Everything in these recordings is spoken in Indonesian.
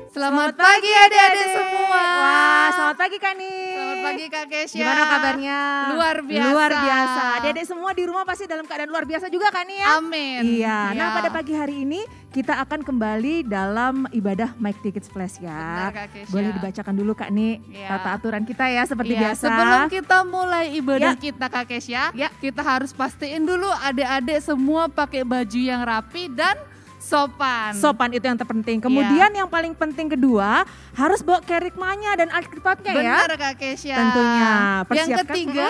Selamat pagi adik-adik semua. Wah, selamat pagi Kak Ni. Selamat pagi Kak Kesya. Gimana kabarnya? Luar biasa. Luar biasa. Adik-adik semua di rumah pasti dalam keadaan luar biasa juga Kak Ni ya? Amin. Iya. Nah Ya. pada pagi hari ini kita akan kembali dalam ibadah Mike Tickets Flash ya. Benar, Kak Kesya. Boleh dibacakan dulu Kak Ni Ya. tata aturan kita ya seperti Iya, biasa. sebelum kita mulai ibadah Ya. kita Kak Kesya, Ya. kita harus pastiin dulu adik-adik semua pakai baju yang rapi dan sopan. Sopan itu yang terpenting. Kemudian yang paling penting kedua harus bawa kerikmanya dan alkitapnya ya. Benar Kak Kesya. Tentunya. Yang Persiapkan. ketiga,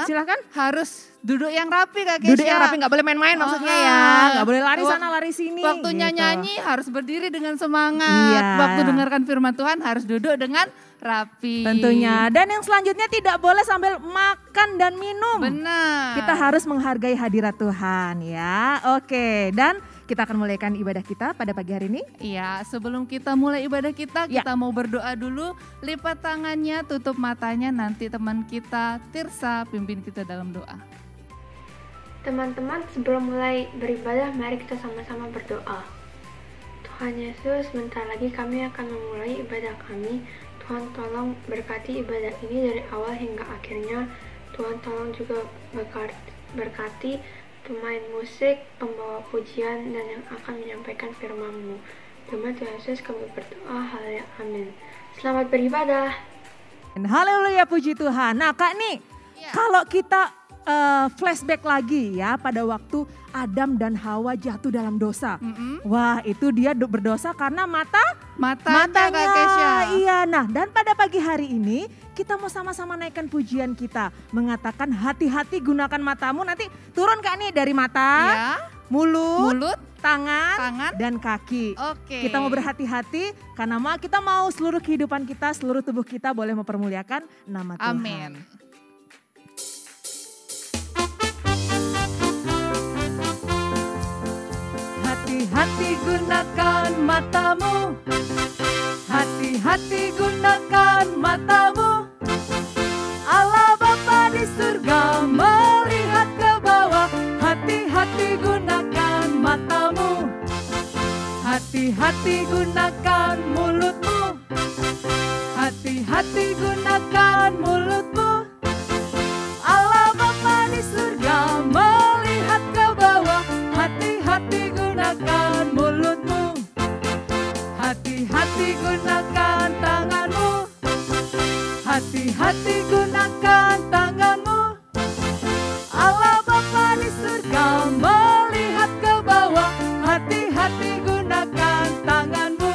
Silakan. harus duduk yang rapi Kak Kesya. Duduk yang rapi, nggak boleh main-main maksudnya ya. Nggak boleh lari sana lari sini. Waktunya gitu. nyanyi harus berdiri dengan semangat. Iya. Waktu dengarkan firman Tuhan harus duduk dengan rapi. Tentunya. Dan yang selanjutnya tidak boleh sambil makan dan minum. Benar. Kita harus menghargai hadirat Tuhan ya. Oke, dan kita akan mulaikan ibadah kita pada pagi hari ini. Iya, sebelum kita mulai ibadah kita, Ya. kita mau berdoa dulu. Lipat tangannya, tutup matanya, nanti teman kita Tirsa pimpin kita dalam doa. Teman-teman, sebelum mulai beribadah, mari kita sama-sama berdoa. Tuhan Yesus, sebentar lagi kami akan memulai ibadah kami. Tuhan tolong berkati ibadah ini dari awal hingga akhirnya. Tuhan tolong juga berkati pemain musik, pembawa pujian, dan yang akan menyampaikan firman-Mu. Nama Tuhan Yesus kami berdoa, haleluya, amin. Selamat beribadah. Haleluya, puji Tuhan. Nah Kak nih, Ya. kalau kita flashback lagi ya pada waktu Adam dan Hawa jatuh dalam dosa. Wah itu dia berdosa karena matanya Kak Kesya. Iya, nah dan pada pagi hari ini kita mau sama-sama naikkan pujian kita. Mengatakan hati-hati gunakan matamu, nanti turun Kak nih dari mata, Ya. mulut, Mulut, tangan, dan kaki. Oke. Kita mau berhati-hati karena kita mau seluruh kehidupan kita, seluruh tubuh kita boleh mempermuliakan nama Tuhan. Amin. Hati-hati gunakan matamu, hati-hati gunakan matamu. Allah Bapa di surga melihat ke bawah, hati-hati gunakan matamu. Hati-hati gunakan mulutmu, hati-hati gunakan mulutmu. Allah Bapa di surga melihat ke bawah, hati-hati gunakan mulutmu. Hati-hati gunakan tanganmu, hati-hati gunakan tanganmu. Allah Bapa di surga melihat ke bawah, hati-hati gunakan tanganmu.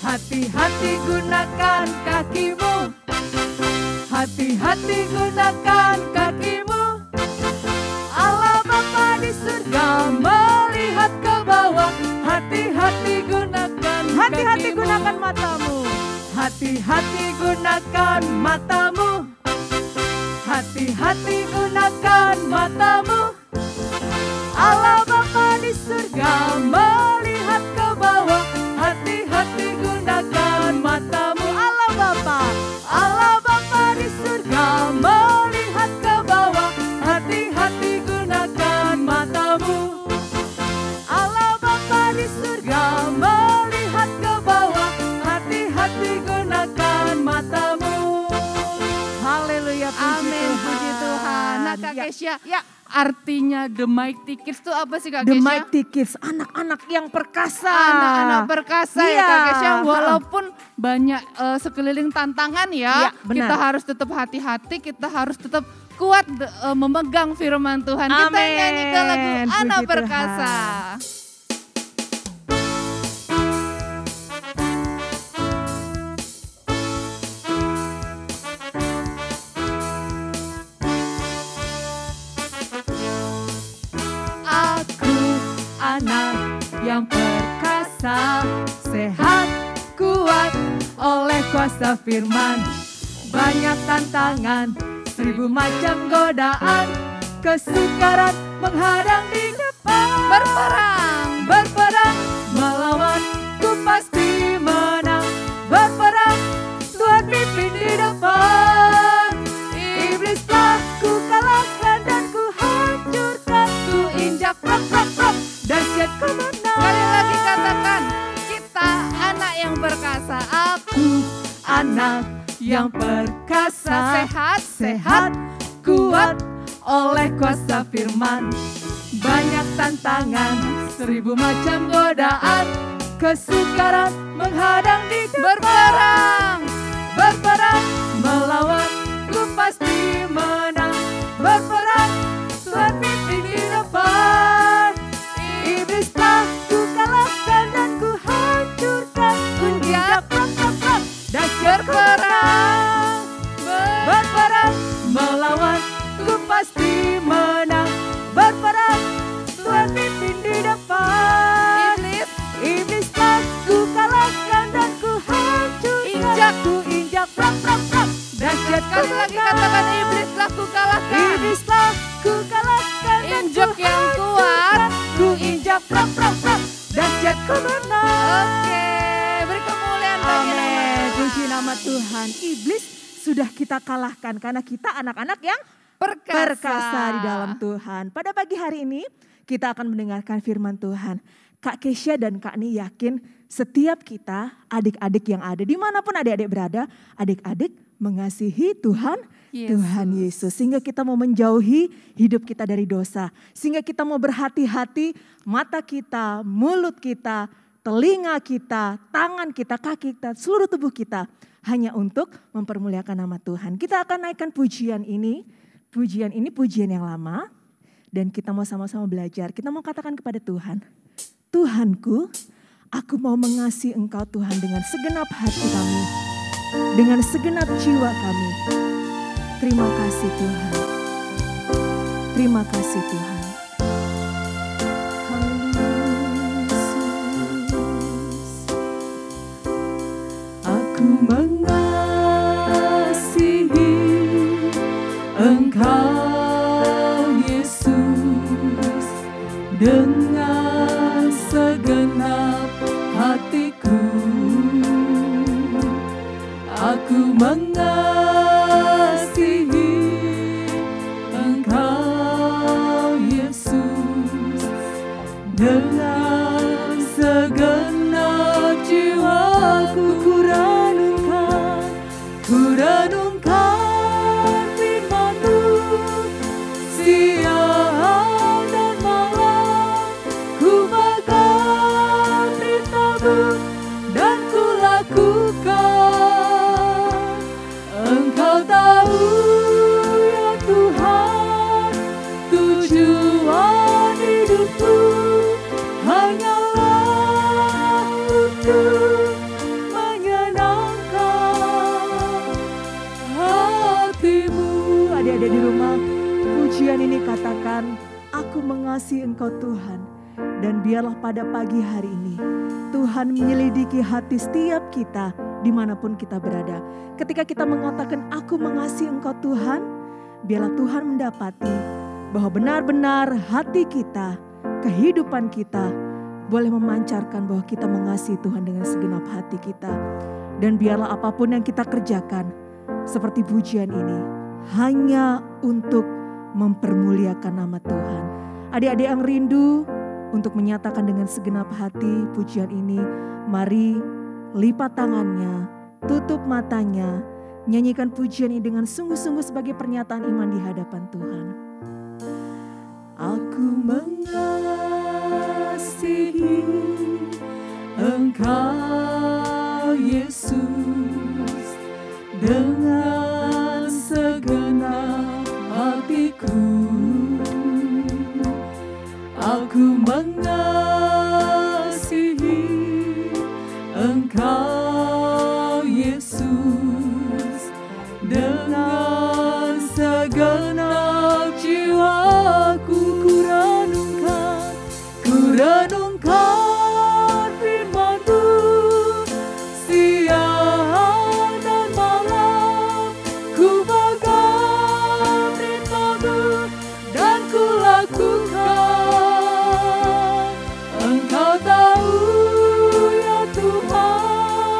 Hati-hati gunakan kakimu, hati-hati gunakan kakimu. Allah Bapa di surga melihat ke bawah, hati-hati gunakan hati-hati gunakan matamu. Hati-hati gunakan matamu, hati-hati gunakan matamu. Allah Bapa di surga melihat ke bawah, hati-hati gunakan matamu. Allah Bapa di surga melihat ke bawah, hati-hati gunakan matamu. Allah Bapa di surga melihat ke bawah, hati-hati gunakan matamu. Haleluya, Amin, puji Tuhan. Nah Kak Ya. Kesya, Ya. artinya The Mighty Kids itu apa sih Kak The Kesya? Mighty Kids, anak-anak yang perkasa. Anak-anak perkasa ya Iya. Kak Kesya, walaupun banyak sekeliling tantangan ya, Iya, benar. kita harus tetap hati-hati, kita harus tetap kuat memegang firman Tuhan. Kita Amin. nyanyikan lagu Anak Puji Perkasa. Aku anak yang perkasa, sehat, kuat oleh kuasa firman. Banyak tantangan, 1000 macam godaan, kesukaran menghadang di depan. Berperang, melawan, ku pasti menang. Berperang, Tuhan pimpin di depan. Iblis telah ku kalahkan dan ku hancurkan. Ku anak yang perkasa, sehat, kuat oleh kuasa firman. Banyak tantangan, 1000 macam godaan, kesukaran menghadang di depan. Berperang melawan, ku pasti menang. Berperang, Tuhan pimpin di depan. Iblis telah ku kalahkan dan ku hancurkan. Ku injak plak, dahsyat berperang. Berperang melawan, ku pasti menang. Berperang, Tuhan pimpin di depan. Iblis telah ku kalahkan dan ku hancurkan. Ku injak plak, dahsyat Sekali lagi katakan iblis telah ku kalahkan. Iblis telah ku kalahkan dan Injak ku yang kuat. Ku injak plak, dahsyat kemenang. Oke, beri kemuliaan bagi nama Amin. Tuhan. Puji nama Tuhan. Iblis sudah kita kalahkan karena kita anak-anak yang perkasa di dalam Tuhan. Pada pagi hari ini kita akan mendengarkan firman Tuhan. Kak Kesha dan Kak Ni yakin setiap kita, adik-adik yang ada, dimanapun adik-adik berada, adik-adik mengasihi Tuhan Yesus. Sehingga kita mau menjauhi hidup kita dari dosa. Sehingga kita mau berhati-hati mata kita, mulut kita, telinga kita, tangan kita, kaki kita, seluruh tubuh kita. Hanya untuk mempermuliakan nama Tuhan. Kita akan naikkan pujian ini. Pujian ini pujian yang lama. Dan kita mau sama-sama belajar. Kita mau katakan kepada Tuhan. Tuhanku, aku mau mengasihi Engkau Tuhan dengan segenap hati kami. Dengan segenap jiwa kami. Terima kasih Tuhan. Terima kasih Tuhan. Aku mengasihi Engkau Yesus dengan segenap hatiku. Aku mengasihi Engkau Yesus dengan segenap jiwaku. Ku renungkan firman-Mu siang dan malam. Ku pegang perintah-Mu dan ku lakukan. Engkau tahu ya Tuhan, tujuan hidupku hanyalah untuk ada di rumah, pujian ini katakan, aku mengasihi Engkau Tuhan. Dan biarlah pada pagi hari ini, Tuhan menyelidiki hati setiap kita, dimanapun kita berada. Ketika kita mengatakan, aku mengasihi Engkau Tuhan, biarlah Tuhan mendapati bahwa benar-benar hati kita, kehidupan kita, boleh memancarkan bahwa kita mengasihi Tuhan dengan segenap hati kita. Dan biarlah apapun yang kita kerjakan, seperti pujian ini, hanya untuk mempermuliakan nama Tuhan. Adik-adik yang rindu untuk menyatakan dengan segenap hati pujian ini, mari lipat tangannya, tutup matanya, nyanyikan pujian ini dengan sungguh-sungguh sebagai pernyataan iman di hadapan Tuhan. Aku mengasihi Engkau Yesus dengan segenap hatiku. Aku mengasihi Engkau Yesus dengan segenap jiwaku. Ku renungkan firman-Mu siang dan malam. Ku pegang perintah-Mu dan ku lakukan. Engkau tahu ya Tuhan,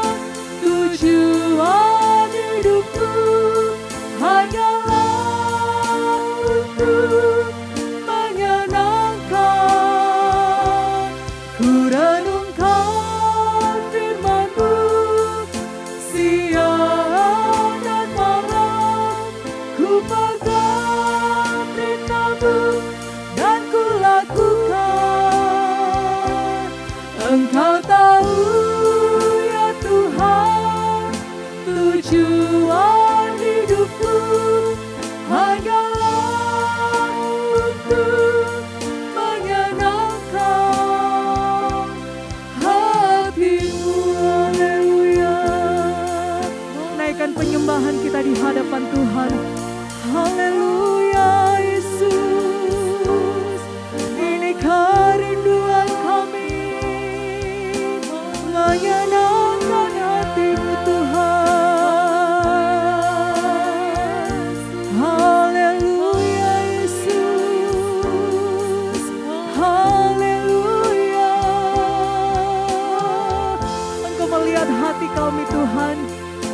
kami Tuhan.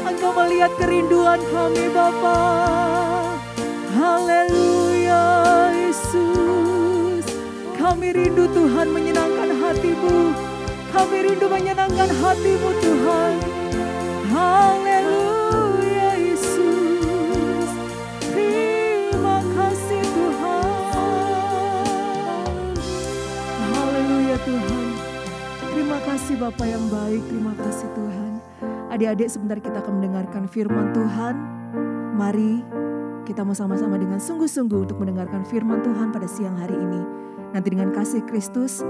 Engkau melihat kerinduan kami Bapa. Haleluya Yesus. Kami rindu Tuhan menyenangkan hati-Mu. Kami rindu menyenangkan hati-Mu Tuhan. Haleluya Yesus. Terima kasih Tuhan. Haleluya Tuhan. Terima kasih Bapa yang baik. Terima kasih Tuhan. Adik-adik, sebentar kita akan mendengarkan firman Tuhan. Mari kita mau sama-sama dengan sungguh-sungguh untuk mendengarkan firman Tuhan pada siang hari ini. Nanti dengan kasih Kristus,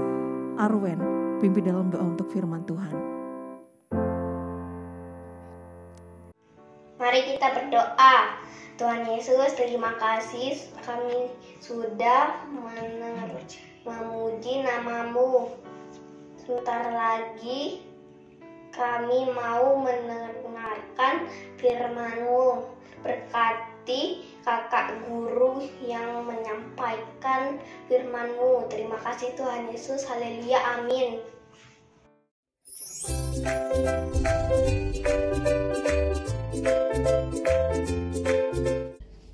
Arwen pimpin dalam doa untuk firman Tuhan. Mari kita berdoa. Tuhan Yesus, terima kasih kami sudah memuji nama-Mu. Sebentar lagi kami mau mendengarkan firman-Mu. Berkati kakak guru yang menyampaikan firman-Mu. Terima kasih Tuhan Yesus. Haleluya. Amin.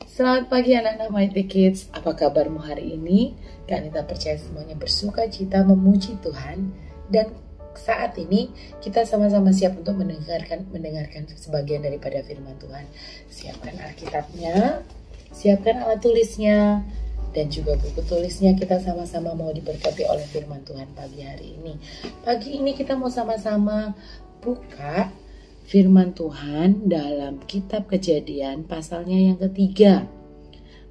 Selamat pagi anak-anak Mighty Kids. Apa kabarmu hari ini? Kak Anita percaya semuanya bersuka cita memuji Tuhan. Dan saat ini kita sama-sama siap untuk mendengarkan sebagian daripada firman Tuhan. Siapkan Alkitabnya, siapkan alat tulisnya, dan juga buku tulisnya. Kita sama-sama mau diberkati oleh firman Tuhan pagi hari ini. Pagi ini kita mau sama-sama buka firman Tuhan dalam kitab Kejadian pasalnya yang ketiga.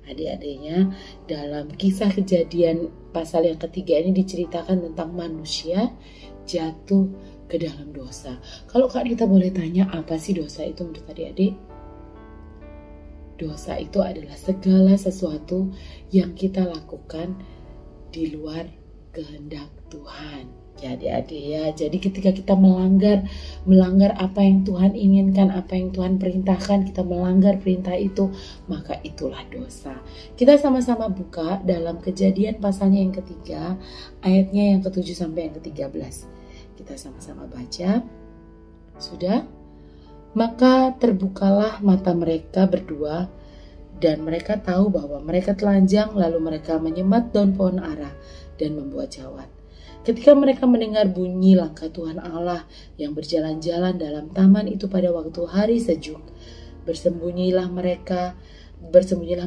Adik-adiknya, dalam kisah Kejadian pasal yang ketiga ini diceritakan tentang manusia jatuh ke dalam dosa. Kalau Kak Anita boleh tanya, apa sih dosa itu menurut adik-adik? Dosa itu adalah segala sesuatu yang kita lakukan di luar kehendak Tuhan. Ya adik-adik ya, jadi ketika kita melanggar apa yang Tuhan inginkan, apa yang Tuhan perintahkan, kita melanggar perintah itu, maka itulah dosa. Kita sama-sama buka dalam Kejadian pasalnya yang ketiga, ayatnya yang ke-7 sampai yang ke-13. Kita sama-sama baca. Sudah? Maka terbukalah mata mereka berdua, dan mereka tahu bahwa mereka telanjang, lalu mereka menyemat daun pohon ara dan membuat jawat. Ketika mereka mendengar bunyi langkah Tuhan Allah yang berjalan-jalan dalam taman itu pada waktu hari sejuk, bersembunyilah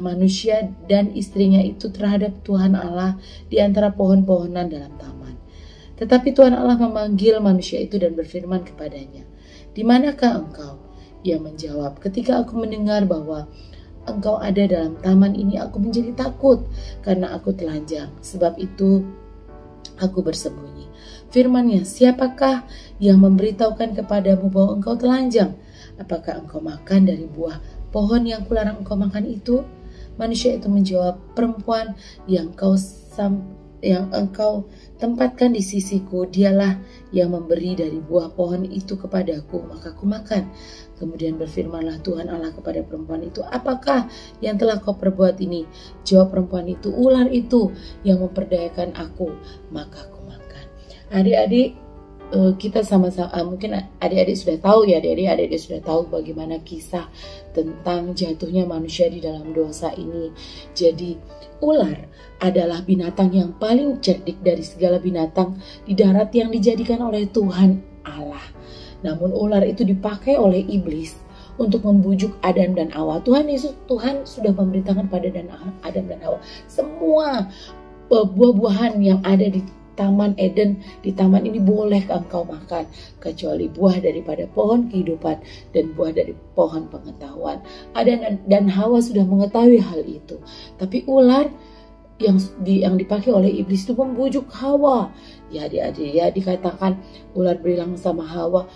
manusia dan istrinya itu terhadap Tuhan Allah di antara pohon-pohonan dalam taman. Tetapi Tuhan Allah memanggil manusia itu dan berfirman kepadanya, "Di manakah engkau?" Ia menjawab, "Ketika aku mendengar bahwa engkau ada dalam taman ini, aku menjadi takut karena aku telanjang. Sebab itu aku bersembunyi." Firman-Nya, "Siapakah yang memberitahukan kepadamu bahwa engkau telanjang? Apakah engkau makan dari buah pohon yang kularang engkau makan itu?" Manusia itu menjawab, "Perempuan yang engkau tempatkan di sisiku, dialah yang memberi dari buah pohon itu kepadaku, maka aku makan." Kemudian berfirmanlah Tuhan Allah kepada perempuan itu, "Apakah yang telah kau perbuat ini?" Jawab perempuan itu, "Ular itu yang memperdayakan aku, maka aku makan." Adik-adik, kita sama-sama, mungkin adik-adik sudah tahu ya, adik-adik sudah tahu bagaimana kisah tentang jatuhnya manusia di dalam dosa ini. Jadi ular adalah binatang yang paling cerdik dari segala binatang di darat yang dijadikan oleh Tuhan Allah. Namun ular itu dipakai oleh iblis untuk membujuk Adam dan Hawa. Tuhan sudah memberitakan pada Adam dan Hawa, semua buah-buahan yang ada di Taman Eden, di taman ini boleh engkau makan, kecuali buah daripada pohon kehidupan dan buah dari pohon pengetahuan. Adam dan Hawa sudah mengetahui hal itu, tapi ular yang dipakai oleh iblis itu membujuk Hawa. Ya adik-adik ya, dikatakan ular bilang sama Hawa,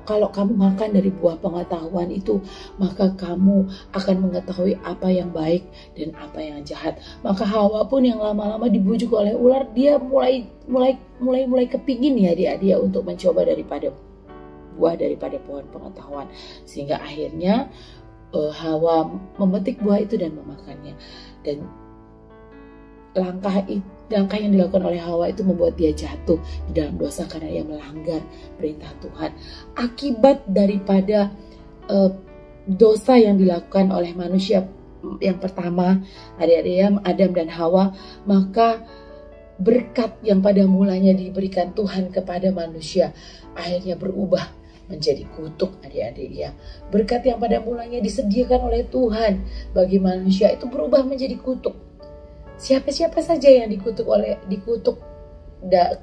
kalau kamu makan dari buah pengetahuan itu, maka kamu akan mengetahui apa yang baik dan apa yang jahat. Maka Hawa pun yang lama-lama dibujuk oleh ular, dia mulai kepingin ya dia untuk mencoba daripada buah daripada pohon pengetahuan, sehingga akhirnya Hawa memetik buah itu dan memakannya. Dan langkah yang dilakukan oleh Hawa itu membuat dia jatuh di dalam dosa karena ia melanggar perintah Tuhan. Akibat daripada dosa yang dilakukan oleh manusia yang pertama, adik-adik, Adam dan Hawa, maka berkat yang pada mulanya diberikan Tuhan kepada manusia akhirnya berubah menjadi kutuk, adik-adik ya. Berkat yang pada mulanya disediakan oleh Tuhan bagi manusia itu berubah menjadi kutuk. Siapa-siapa saja yang dikutuk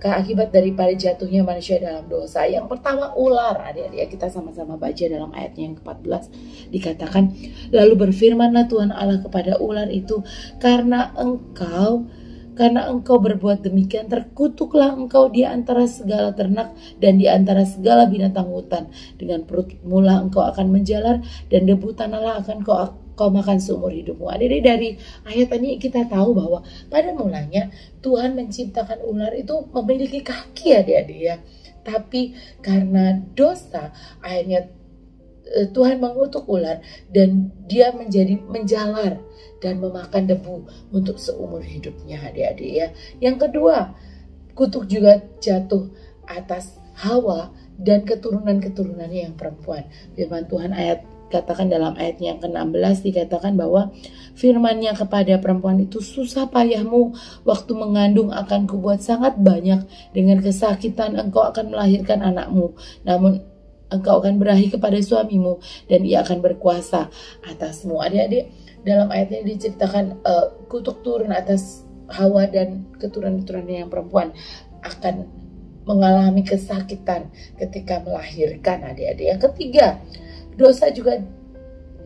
akibat daripada jatuhnya manusia dalam dosa. Yang pertama ular, adik-adik, kita sama-sama baca dalam ayatnya yang ke-14 dikatakan, lalu berfirmanlah Tuhan Allah kepada ular itu, karena engkau berbuat demikian, terkutuklah engkau di antara segala ternak dan di antara segala binatang hutan. Dengan perutmu lah engkau akan menjalar, dan debu tanahlah akan kau makan seumur hidupmu. Adik-adik, dari ayat ini kita tahu bahwa pada mulanya Tuhan menciptakan ular itu memiliki kaki, adik-adik ya. Tapi karena dosa akhirnya Tuhan mengutuk ular dan dia menjadi menjalar dan memakan debu untuk seumur hidupnya, adik-adik ya. Yang kedua, kutuk juga jatuh atas Hawa dan keturunan-keturunannya yang perempuan. Firman Tuhan katakan dalam ayatnya yang ke-16 dikatakan bahwa firman-Nya kepada perempuan itu, susah payahmu waktu mengandung akan kubuat sangat banyak, dengan kesakitan engkau akan melahirkan anakmu, namun engkau akan berahi kepada suamimu dan ia akan berkuasa atasmu. Adik-adik, dalam ayatnya diceritakan kutuk turun atas Hawa dan keturunan-keturunannya yang perempuan akan mengalami kesakitan ketika melahirkan, adik-adik. Yang ketiga, dosa juga,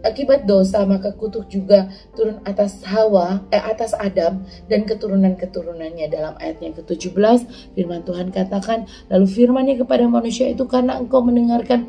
akibat dosa maka kutuk juga turun atas atas Adam dan keturunan-keturunannya. Dalam ayat yang ke-17 firman Tuhan katakan, lalu firman-Nya kepada manusia itu, karena engkau mendengarkan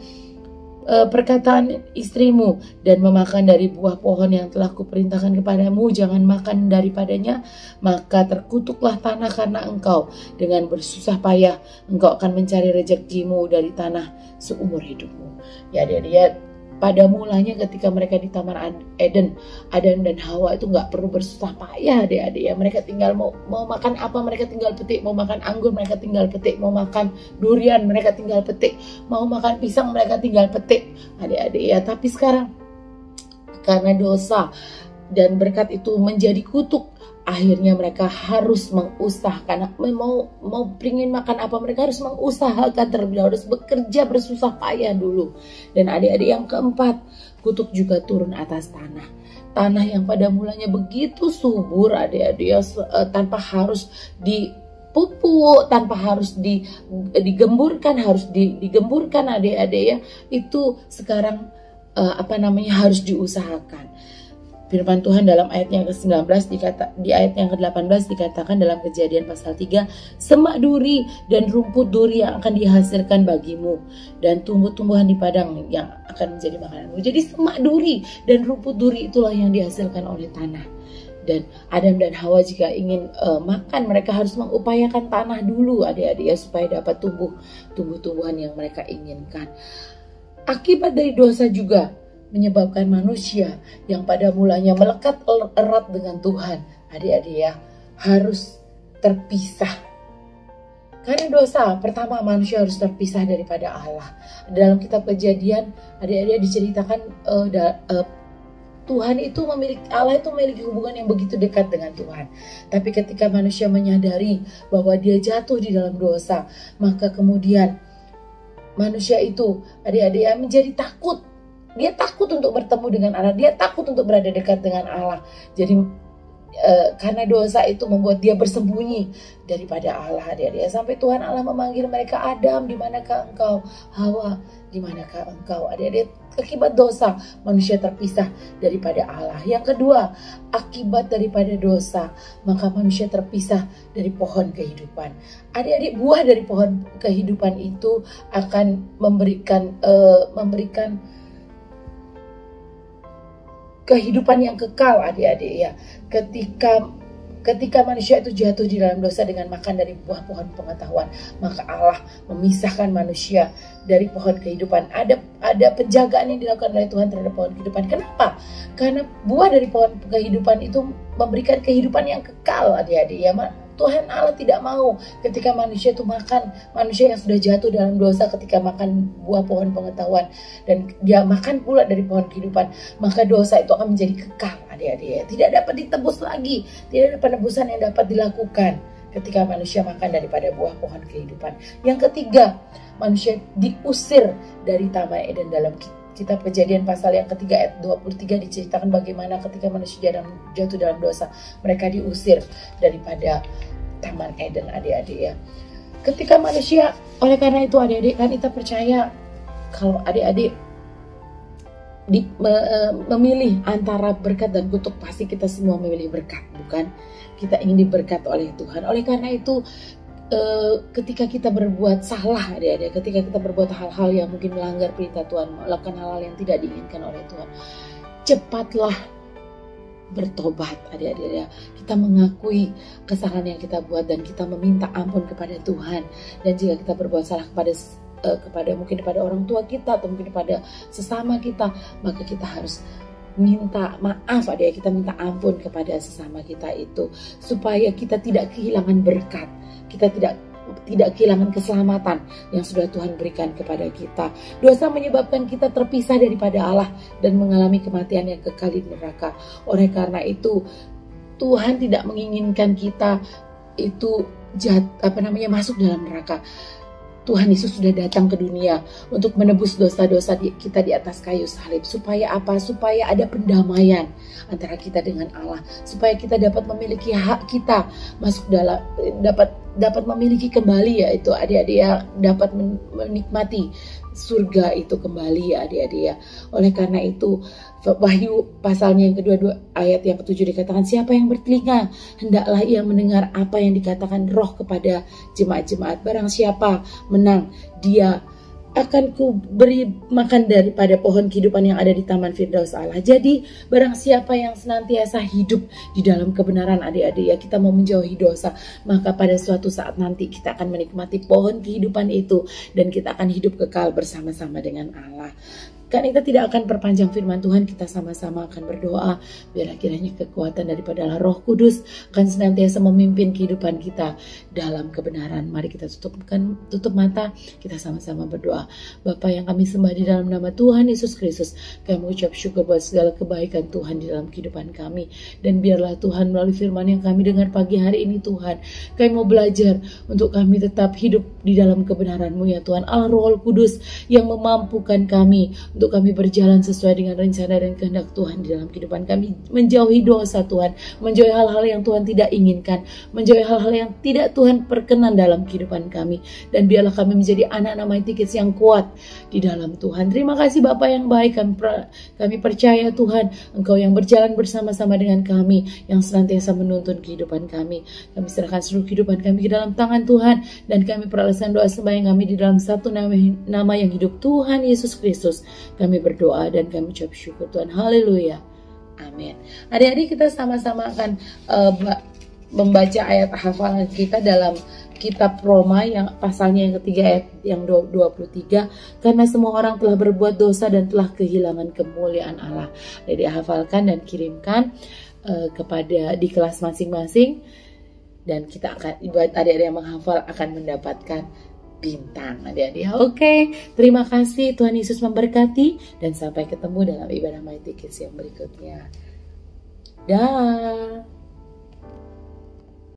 perkataan istrimu dan memakan dari buah pohon yang telah kuperintahkan kepadamu, jangan makan daripadanya, maka terkutuklah tanah karena engkau, dengan bersusah payah engkau akan mencari rezekimu dari tanah seumur hidupmu. Ya, dia pada mulanya ketika mereka di Taman Eden, Adam dan Hawa itu nggak perlu bersusah payah, adik-adik ya. Mereka tinggal mau makan apa mereka tinggal petik, mau makan anggur mereka tinggal petik, mau makan durian mereka tinggal petik, mau makan pisang mereka tinggal petik, adik-adik ya. Tapi sekarang karena dosa dan berkat itu menjadi kutuk, akhirnya mereka harus mengusahakan, mau pingin makan apa mereka harus mengusahakan terlebih dahulu, harus bekerja bersusah payah dulu. Dan adik-adik, yang keempat, kutuk juga turun atas tanah yang pada mulanya begitu subur, adik-adik, tanpa harus dipupuk, tanpa harus digemburkan, digemburkan, adik-adik ya. Itu sekarang harus diusahakan. Firman Tuhan dalam ayat yang ke-19 di ayat yang ke-18 dikatakan dalam Kejadian pasal 3, semak duri dan rumput duri yang akan dihasilkan bagimu, dan tumbuh-tumbuhan di padang yang akan menjadi makananmu. Jadi semak duri dan rumput duri itulah yang dihasilkan oleh tanah. Dan Adam dan Hawa jika ingin makan, mereka harus mengupayakan tanah dulu, adik-adik ya, supaya dapat tumbuh-tumbuhan yang mereka inginkan. Akibat dari dosa juga menyebabkan manusia yang pada mulanya melekat erat dengan Tuhan, adik-adik ya, harus terpisah. Karena dosa, pertama manusia harus terpisah daripada Allah. Dalam kitab Kejadian, adik-adik diceritakan Allah itu memiliki hubungan yang begitu dekat dengan Tuhan. Tapi ketika manusia menyadari bahwa dia jatuh di dalam dosa, maka kemudian manusia itu, adik-adik ya, menjadi takut. Dia takut untuk bertemu dengan Allah, dia takut untuk berada dekat dengan Allah. Jadi karena dosa itu membuat dia bersembunyi daripada Allah, adik-adik. Sampai Tuhan Allah memanggil mereka, Adam, di manakah engkau? Hawa, di manakah engkau? Adik-adik, akibat dosa manusia terpisah daripada Allah. Yang kedua, akibat daripada dosa maka manusia terpisah dari pohon kehidupan. Adik-adik, buah dari pohon kehidupan itu akan memberikan kehidupan yang kekal, adik-adik ya. Ketika manusia itu jatuh di dalam dosa dengan makan dari buah pohon pengetahuan, maka Allah memisahkan manusia dari pohon kehidupan. ada penjagaan yang dilakukan oleh Tuhan terhadap pohon kehidupan. Kenapa? Karena buah dari pohon kehidupan itu memberikan kehidupan yang kekal, adik-adik ya. Tuhan Allah tidak mau ketika manusia itu makan, manusia yang sudah jatuh dalam dosa ketika makan buah pohon pengetahuan dan dia makan pula dari pohon kehidupan, maka dosa itu akan menjadi kekal, adik-adik ya. Tidak dapat ditebus lagi, tidak ada penebusan yang dapat dilakukan ketika manusia makan daripada buah pohon kehidupan. Yang ketiga, manusia diusir dari Taman Eden. Dalam kitab Kejadian pasal yang ketiga ayat 23 diceritakan bagaimana ketika manusia jatuh dalam dosa, mereka diusir daripada Taman Eden, adik-adik ya. Ketika manusia, oleh karena itu adik-adik, kan kita percaya kalau adik-adik memilih antara berkat dan kutuk, pasti kita semua memilih berkat, bukan? Kita ingin diberkat oleh Tuhan. Oleh karena itu ketika kita berbuat salah, adik-adik, ketika kita berbuat hal-hal yang mungkin melanggar perintah Tuhan, melakukan hal-hal yang tidak diinginkan oleh Tuhan, cepatlah bertobat, adik-adik ya. Kita mengakui kesalahan yang kita buat dan kita meminta ampun kepada Tuhan. Dan jika kita berbuat salah kepada mungkin kepada orang tua kita atau mungkin kepada sesama kita, maka kita harus minta maaf, adik, kita minta ampun kepada sesama kita itu, supaya kita tidak kehilangan berkat, kita tidak kehilangan keselamatan yang sudah Tuhan berikan kepada kita. Dosa menyebabkan kita terpisah daripada Allah dan mengalami kematian yang kekal di neraka. Oleh karena itu Tuhan tidak menginginkan kita itu masuk dalam neraka. Tuhan Yesus sudah datang ke dunia untuk menebus dosa-dosa kita di atas kayu salib. Supaya apa? Supaya ada pendamaian antara kita dengan Allah. Supaya kita dapat memiliki hak kita masuk dalam, dapat memiliki kembali, yaitu adik-adik ya, dapat menikmati surga itu kembali ya, adik-adik ya. Oleh karena itu Wahyu pasalnya yang kedua ayat yang ke-7 dikatakan, siapa yang bertelinga hendaklah ia mendengar apa yang dikatakan Roh kepada jemaat-jemaat. Barang siapa menang, dia akan ku beri makan daripada pohon kehidupan yang ada di Taman Firdaus Allah. Jadi barang siapa yang senantiasa hidup di dalam kebenaran, adik-adik ya, kita mau menjauhi dosa, maka pada suatu saat nanti kita akan menikmati pohon kehidupan itu dan kita akan hidup kekal bersama-sama dengan Allah. Karena kita tidak akan perpanjang firman Tuhan, kita sama-sama akan berdoa biar kiranya kekuatan daripada Roh Kudus akan senantiasa memimpin kehidupan kita dalam kebenaran. Mari kita tutup mata, kita sama-sama berdoa. Bapa yang kami sembah di dalam nama Tuhan Yesus Kristus, kami mengucap syukur buat segala kebaikan Tuhan di dalam kehidupan kami. Dan biarlah Tuhan melalui firman yang kami dengar pagi hari ini Tuhan, kami mau belajar untuk kami tetap hidup di dalam kebenaran-Mu ya Tuhan. Allah Roh Kudus yang memampukan kami untuk kami berjalan sesuai dengan rencana dan kehendak Tuhan di dalam kehidupan kami, menjauhi dosa Tuhan, menjauhi hal-hal yang Tuhan tidak inginkan, menjauhi hal-hal yang tidak Tuhan perkenan dalam kehidupan kami, dan biarlah kami menjadi anak-anak Mighty Kids yang kuat di dalam Tuhan. Terima kasih Bapa yang baik, kami percaya Tuhan Engkau yang berjalan bersama-sama dengan kami, yang senantiasa menuntun kehidupan kami. Kami serahkan seluruh kehidupan kami ke dalam tangan Tuhan, dan kami peralasan doa sembahyang kami di dalam satu nama yang hidup, Tuhan Yesus Kristus. Kami berdoa dan kami ucap syukur Tuhan. Haleluya. Amin. Adik-adik, kita sama-sama akan membaca ayat hafalan kita dalam kitab Roma yang pasalnya yang ketiga ayat yang 23. Karena semua orang telah berbuat dosa dan telah kehilangan kemuliaan Allah. Jadi hafalkan dan kirimkan kepada di kelas masing-masing, dan kita akan, buat adik-adik yang menghafal akan mendapatkan bintang, adik-adik. Oke, terima kasih, Tuhan Yesus memberkati, dan sampai ketemu dalam ibadah Mighty Kids yang berikutnya. Dah.